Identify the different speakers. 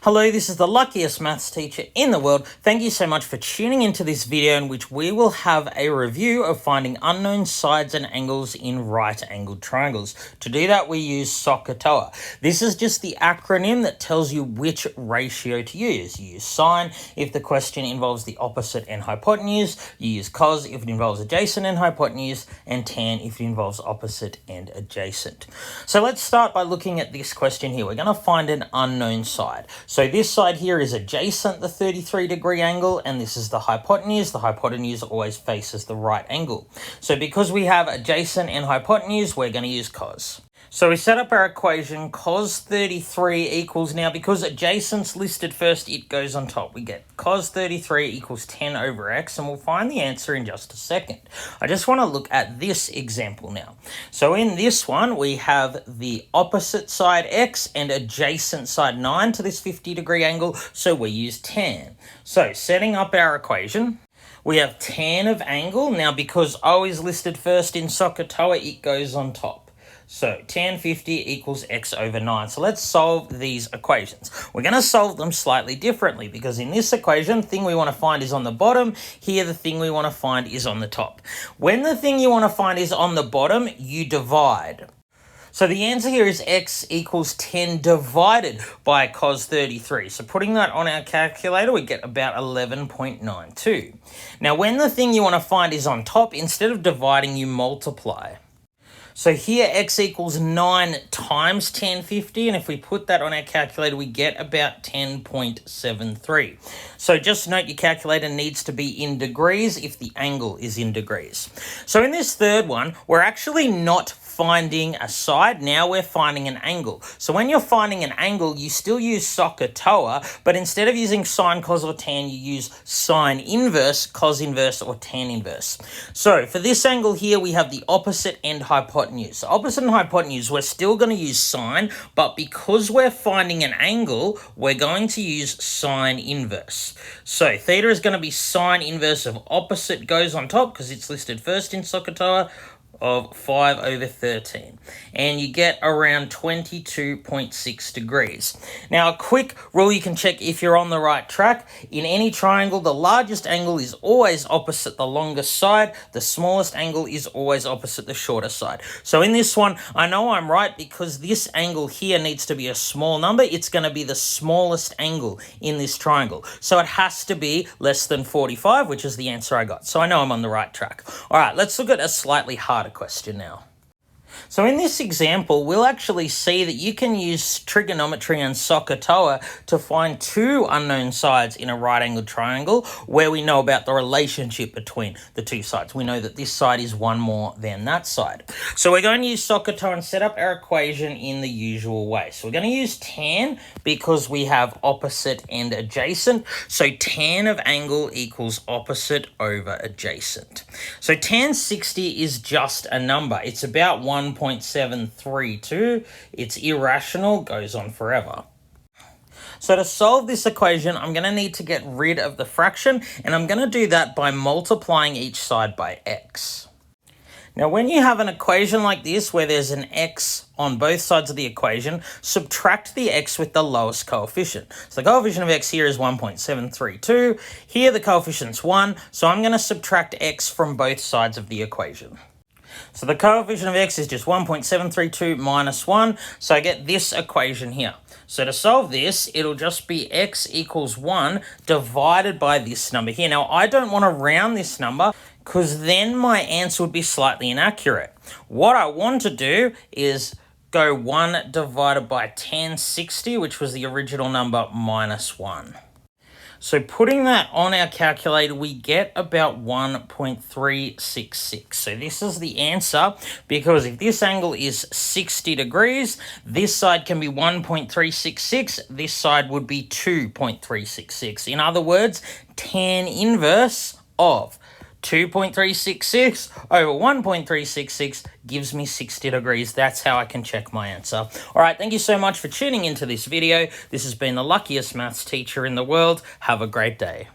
Speaker 1: Hello, this is the luckiest maths teacher in the world. Thank you so much for tuning into this video in which we will have a review of finding unknown sides and angles in right-angled triangles. To do that, we use SOHCAHTOA. This is just the acronym that tells you which ratio to use. You use sine if the question involves the opposite and hypotenuse. You use cos if it involves adjacent and hypotenuse, and tan if it involves opposite and adjacent. So let's start by looking at this question here. We're going to find an unknown side. So this side here is adjacent the 33-degree angle, and this is the hypotenuse. The hypotenuse always faces the right angle. So because we have adjacent and hypotenuse, we're going to use cos. So we set up our equation, cos 33 equals, now because adjacent's listed first, it goes on top. We get cos 33 equals 10 over x, and we'll find the answer in just a second. I just want to look at this example now. So in this one, we have the opposite side x and adjacent side 9 to this 50-degree angle, so we use tan. So setting up our equation, we have tan of angle. Now because O is listed first in SOHCAHTOA, it goes on top. So tan 50 equals x over 9. So let's solve these equations. We're going to solve them slightly differently because in this equation, the thing we want to find is on the bottom. Here, the thing we want to find is on the top. When the thing you want to find is on the bottom, you divide. So the answer here is x equals 10 divided by cos 33. So putting that on our calculator, we get about 11.92. Now, when the thing you want to find is on top, instead of dividing, you multiply. So here x equals 9 times tan 50, and if we put that on our calculator, we get about 10.73. So just note your calculator needs to be in degrees if the angle is in degrees. So in this third one, we're actually not finding a side, now we're finding an angle. So when you're finding an angle, you still use SOHCAHTOA, but instead of using sine, cos, or tan, you use sine inverse, cos inverse, or tan inverse. So for this angle here, we have the opposite and hypotenuse. So opposite and hypotenuse, we're still going to use sine, but because we're finding an angle, we're going to use sine inverse. So theta is going to be sine inverse of opposite goes on top because it's listed first in SOHCAHTOA, of 5 over 13, and you get around 22.6 degrees. Now, a quick rule you can check if you're on the right track. In any triangle, the largest angle is always opposite the longest side. The smallest angle is always opposite the shortest side. So in this one, I know I'm right because this angle here needs to be a small number. It's going to be the smallest angle in this triangle. So it has to be less than 45, which is the answer I got. So I know I'm on the right track. All right, let's look at a slightly harder question now. So in this example, we'll actually see that you can use trigonometry and SOHCAHTOA to find two unknown sides in a right-angled triangle where we know about the relationship between the two sides. We know that this side is one more than that side. So we're going to use SOHCAHTOA and set up our equation in the usual way. So we're going to use tan because we have opposite and adjacent. So tan of angle equals opposite over adjacent. So tan 60 is just a number. It's about 1.732. It's irrational, goes on forever. So to solve this equation, I'm going to need to get rid of the fraction, and I'm going to do that by multiplying each side by x. Now, when you have an equation like this where there's an x on both sides of the equation, subtract the x with the lowest coefficient. So the coefficient of x here is 1.732. Here the coefficient's 1, so I'm going to subtract x from both sides of the equation. So the coefficient of x is just 1.732 minus 1, so I get this equation here. So to solve this, it'll just be x equals 1 divided by this number here. Now, I don't want to round this number because then my answer would be slightly inaccurate. What I want to do is go 1 divided by tan 60, which was the original number, minus 1. So putting that on our calculator, we get about 1.366. So this is the answer because if this angle is 60 degrees, this side can be 1.366, this side would be 2.366. In other words, tan inverse of 2.366 over 1.366 gives me 60 degrees. That's how I can check my answer. All right, thank you so much for tuning into this video. This has been the luckiest maths teacher in the world. Have a great day.